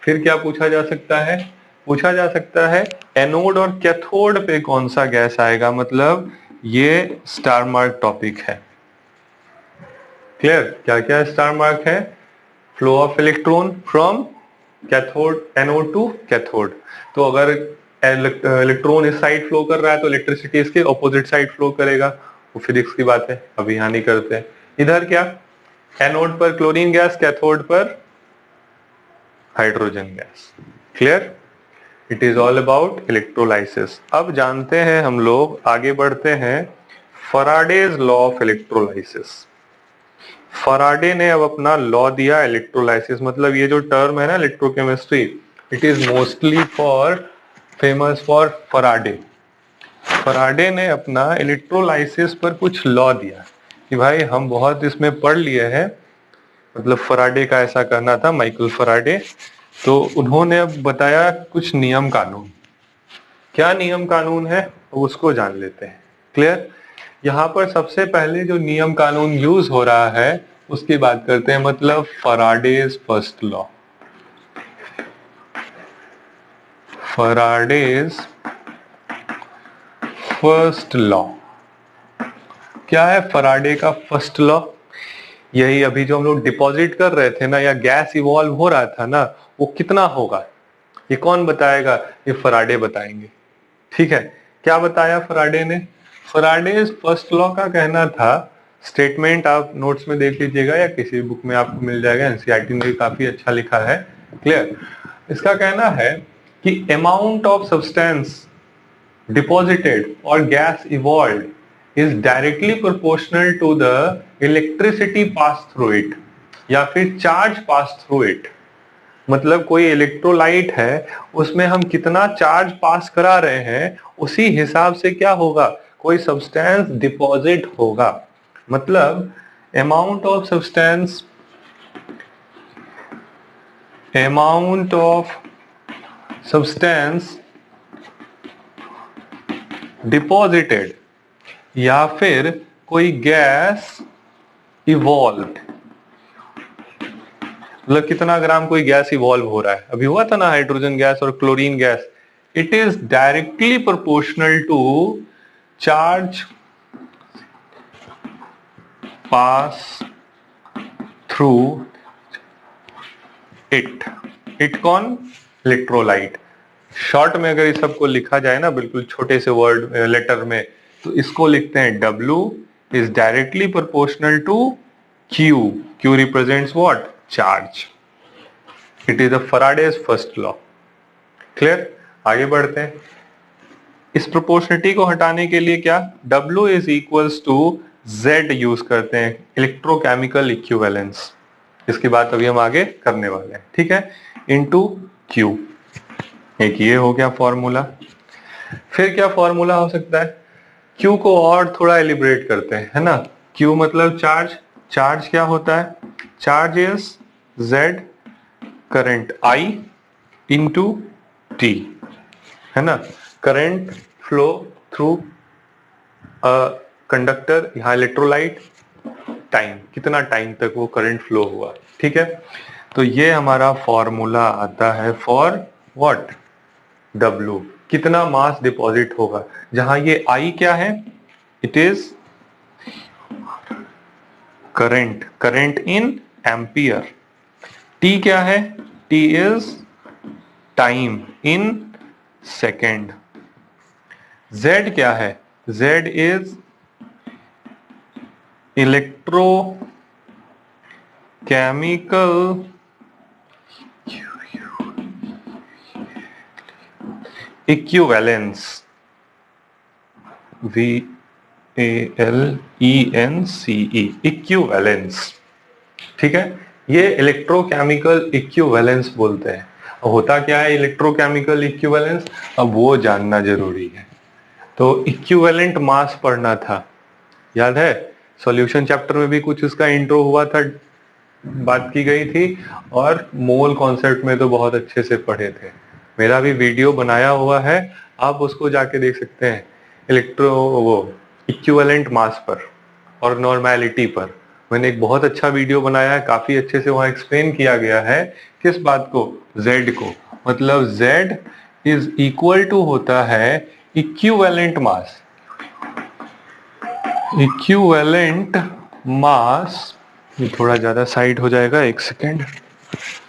फिर क्या पूछा जा सकता है? पूछा जा सकता है एनोड और कैथोड पे कौन सा गैस आएगा, मतलब ये स्टार मार्क टॉपिक है। क्लियर? क्या क्या स्टार मार्क है? Flow of electron from cathode, anode to cathode. तो अगर इलेक्ट्रॉन इस साइड फ्लो कर रहा है तो इलेक्ट्रिसिटी इसके ऑपोजिट साइड फ्लो करेगा, वो फिजिक्स की बात है, अभी यहाँ नहीं करते हैं। इधर क्या, एनोड पर क्लोरीन गैस, कैथोड पर hydrogen gas. Clear? It is all about electrolysis. अब जानते हैं हम लोग, आगे बढ़ते हैं, फराडेज लॉ ऑफ इलेक्ट्रोलाइसिस। फराडे ने अब अपना लॉ दिया इलेक्ट्रोलाइसिस, मतलब ये जो टर्म है ना electrochemistry, it is mostly famous for Faraday. Faraday ने अपना इलेक्ट्रोलाइसिस पर कुछ लॉ दिया कि भाई हम बहुत इसमें पढ़ लिए हैं, मतलब फराडे का ऐसा कहना था, माइकल फराडे। तो उन्होंने अब बताया कुछ नियम कानून। क्या नियम कानून है उसको जान लेते हैं। क्लियर? यहाँ पर सबसे पहले जो नियम कानून यूज हो रहा है उसकी बात करते हैं, मतलब फराडेज फर्स्ट लॉ। फराडेज फर्स्ट लॉ क्या है? फराडे का फर्स्ट लॉ यही अभी जो हम लोग डिपॉजिट कर रहे थे ना, या गैस इवॉल्व हो रहा था ना, वो कितना होगा, ये कौन बताएगा? ये फराडे बताएंगे। ठीक है, क्या बताया फराडे ने? फराडे फर्स्ट लॉ का कहना था, स्टेटमेंट आप नोट्स में देख लीजिएगा या किसी बुक में आपको मिल जाएगा, एनसीईआरटी ने भी काफी अच्छा लिखा है। क्लियर? इसका कहना है कि अमाउंट ऑफ सब्सटेंस डिपॉजिटेड और gas evolve is directly proportional to the electricity pass through it, या फिर चार्ज पास थ्रू इट। मतलब कोई इलेक्ट्रोलाइट है, उसमें हम कितना चार्ज पास करा रहे हैं, उसी हिसाब से क्या होगा, कोई सब्सटेंस डिपॉजिट होगा। मतलब amount of substance, amount of substance deposited या फिर कोई गैस इवॉल्व, मतलब कितना ग्राम कोई गैस इवॉल्व हो रहा है, अभी हुआ था ना हाइड्रोजन गैस और chlorine gas, it is directly proportional to charge pass through it. It कौन? इलेक्ट्रोलाइट। शॉर्ट में अगर इस सबको लिखा जाए ना बिल्कुल छोटे से वर्ड लेटर में, तो इसको लिखते हैं W is directly proportional to Q। Q represents what? Charge. It is the Faraday's first law. Clear? आगे बढ़ते हैं। इस प्रोपोर्शनलिटी को हटाने के लिए क्या, W is equals to Z use करते हैं, इलेक्ट्रोकेमिकल इक्विवेलेंस। इसकी बात अभी हम आगे करने वाले हैं। ठीक है, इनटू Q। एक ये हो गया फॉर्मूला। फिर क्या फॉर्मूला हो सकता है? Q को और थोड़ा एलिब्रेट करते हैं, है ना। Q मतलब चार्ज। चार्ज क्या होता है? Charge is Z current I into T, है ना। करंट फ्लो थ्रू कंडक्टर, यहाँ इलेक्ट्रोलाइट, टाइम, कितना टाइम तक वो करंट फ्लो हुआ। ठीक है, तो ये हमारा फॉर्मूला आता है फॉर व्हाट? W, कितना मास डिपॉजिट होगा। जहां ये I क्या है? It is current, current in ampere. T क्या है? T is time in second. Z क्या है? Z is electro chemical equivalence, VALENCE, equivalence. ठीक है, ये इलेक्ट्रोकेमिकल इक्विवेलेंस बोलते हैं। होता क्या है इलेक्ट्रोकेमिकल इक्विवेलेंस, अब वो जानना जरूरी है। तो इक्विवेलेंट मास पढ़ना था, याद है? सॉल्यूशन चैप्टर में भी कुछ उसका इंट्रो हुआ था, बात की गई थी, और मोल कॉन्सेप्ट में तो बहुत अच्छे से पढ़े थे। मेरा भी वीडियो बनाया हुआ है, आप उसको जाके देख सकते हैं, वो इक्विवेलेंट मास पर और नॉर्मेलिटी पर। मैंने एक बहुत अच्छा वीडियो बनाया है, काफी अच्छे से वहां एक्सप्लेन किया गया है किस बात को, Z को, मतलब Z इज इक्वल टू होता है इक्विवेलेंट मास। इक्विवेलेंट मास, ये थोड़ा ज्यादा साइड हो जाएगा, एक सेकेंड,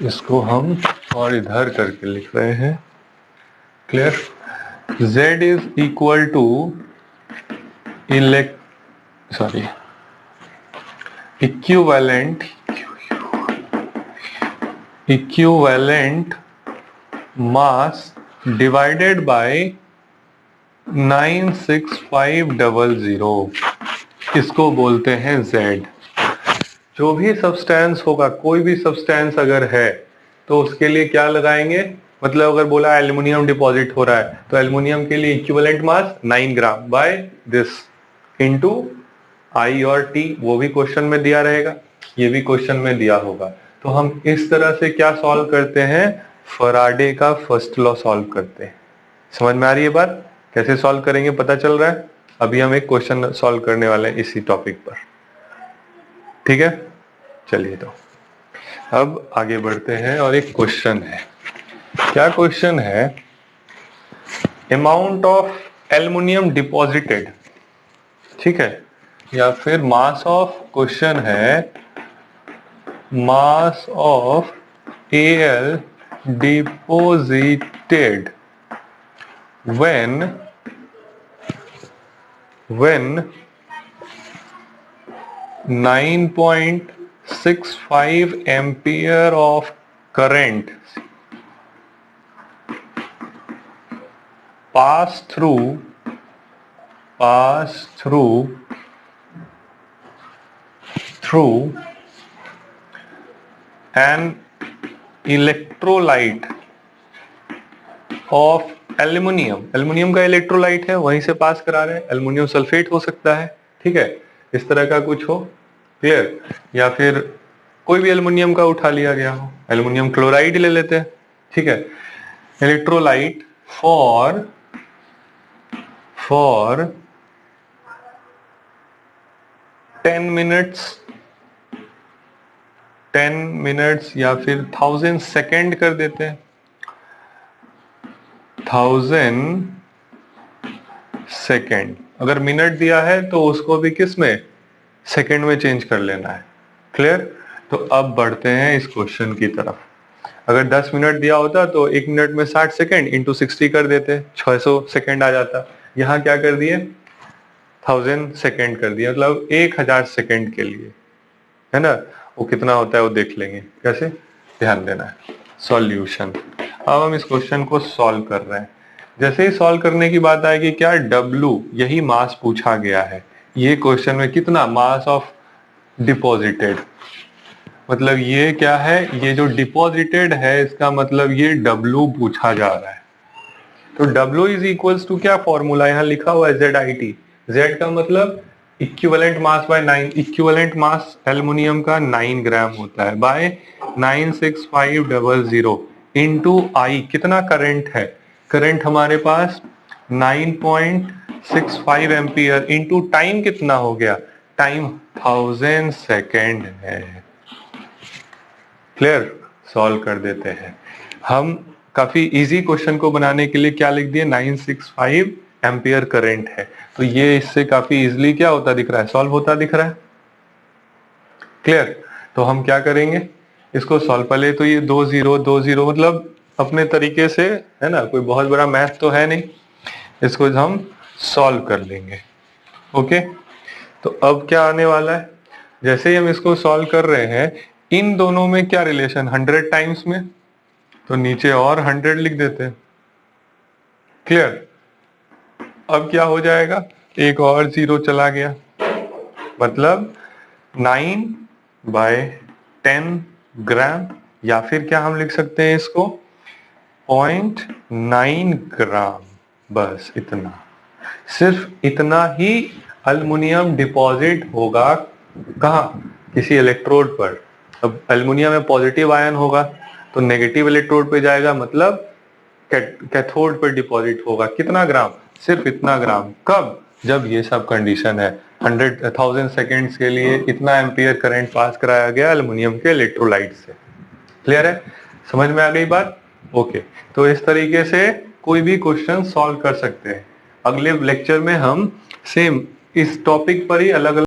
इसको हम और इधर करके लिख रहे हैं। Clear? Z is equal to equivalent mass divided by 96500, इसको बोलते हैं Z। जो भी सब्सटेंस होगा, कोई भी सब्सटेंस अगर है तो उसके लिए क्या लगाएंगे, मतलब अगर बोला एल्युमिनियम डिपॉजिट हो रहा है तो एल्युमिनियम के लिए equivalent mass 9 gram by this into I और T, वो भी क्वेश्चन में दिया रहेगा, ये भी क्वेश्चन में दिया होगा। तो हम इस तरह से क्या सॉल्व करते हैं, फराडे का फर्स्ट लॉ सॉल्व करते हैं। समझ में आ रही है बात? कैसे सॉल्व करेंगे पता चल रहा है? अभी हम एक क्वेश्चन सॉल्व करने वाले हैं इसी टॉपिक पर, ठीक है? चलिए तो अब आगे बढ़ते हैं और एक क्वेश्चन है। क्या क्वेश्चन है? अमाउंट ऑफ एल्युमिनियम डिपॉजिटेड, ठीक है, या फिर मास ऑफ, क्वेश्चन है mass of Al deposited when 9.65 ampere of current pass through an electrolyte of aluminium का इलेक्ट्रोलाइट है, वहीं से पास करा रहे हैं। एल्युमिनियम सल्फेट हो सकता है, ठीक है, इस तरह का कुछ हो। क्लियर? या फिर कोई भी एल्युमिनियम का उठा लिया गया हो, एल्युमिनियम क्लोराइड ले लेते हैं, ठीक है। इलेक्ट्रोलाइट फॉर 10 मिनट्स या फिर 1000 सेकेंड कर देते हैं, 1000 सेकेंड। अगर मिनट दिया है तो उसको भी किस में, सेकेंड में चेंज कर लेना है। क्लियर? तो अब बढ़ते हैं इस क्वेश्चन की तरफ। अगर 10 मिनट दिया होता तो 1 मिनट में 60 सेकेंड इंटू 60 कर देते, 600 सेकेंड आ जाता। यहाँ क्या कर दिए, 1000 सेकेंड कर दिया, मतलब 1000 सेकेंड के लिए, है ना। वो कितना होता है वो देख लेंगे, कैसे, ध्यान देना है। सॉल्यूशन, अब हम इस क्वेश्चन को सॉल्व कर रहे हैं। जैसे ही सॉल्व करने की बात आएगी, क्या W, यही मास पूछा गया है। ये क्वेश्चन में कितना मास ऑफ डिपॉजिटेड, मतलब ये क्या है, ये जो डिपॉजिटेड है इसका मतलब ये W पूछा जा रहा है। तो W इज इक्वल्स टू क्या फॉर्मूला, यहाँ लिखा हुआ है ZIT। Z का मतलब equivalent mass by 9, equivalent mass aluminium का 9 ग्राम होता है, बाय 96500 इंटू I, कितना करंट है, करंट हमारे पास 9.65 एम्पियर, इंटू टाइम कितना हो गया, टाइम 1000 सेकेंड है। क्लियर? सॉल्व कर देते हैं हम। काफी इजी क्वेश्चन को बनाने के लिए क्या लिख दिए, 965 एम्पियर करंट है, तो ये इससे काफी इजीली क्या होता दिख रहा है, सॉल्व होता दिख रहा है। क्लियर? तो हम क्या करेंगे इसको सॉल्व, पहले तो ये 2 0 मतलब अपने तरीके से, है ना, कोई बहुत बड़ा मैथ तो है नहीं, इसको हम सॉल्व कर लेंगे। ओके, तो अब क्या आने वाला है, जैसे ही हम इसको सॉल्व कर रहे हैं, इन दोनों में क्या रिलेशन, 100 टाइम्स में, तो नीचे और 100 लिख देते हैं। क्लियर? अब क्या हो जाएगा, एक और 0 चला गया, मतलब 9/10 ग्राम, या फिर क्या हम लिख सकते हैं इसको 0.9 ग्राम, बस इतना, सिर्फ इतना ही एल्युमिनियम डिपॉजिट होगा। कहाँ, किसी इलेक्ट्रोड पर। अब एल्युमिनियम में पॉजिटिव आयन होगा तो नेगेटिव इलेक्ट्रोड पे जाएगा, मतलब कैथोड पर डिपॉजिट होगा। कितना ग्राम, सिर्फ इतना ग्राम। कब, जब ये सब कंडीशन है, 1000 सेकेंड्स के लिए इतना एम्पियर करंट पास कराया गया एल्युमिनियम के इलेक्ट्रोलाइट से। क्लियर है? समझ में आ गई बात? ओके, तो इस तरीके से कोई भी क्वेश्चन सॉल्व कर सकते हैं। अगले लेक्चर में हम सेम इस टॉपिक पर ही अलग अलग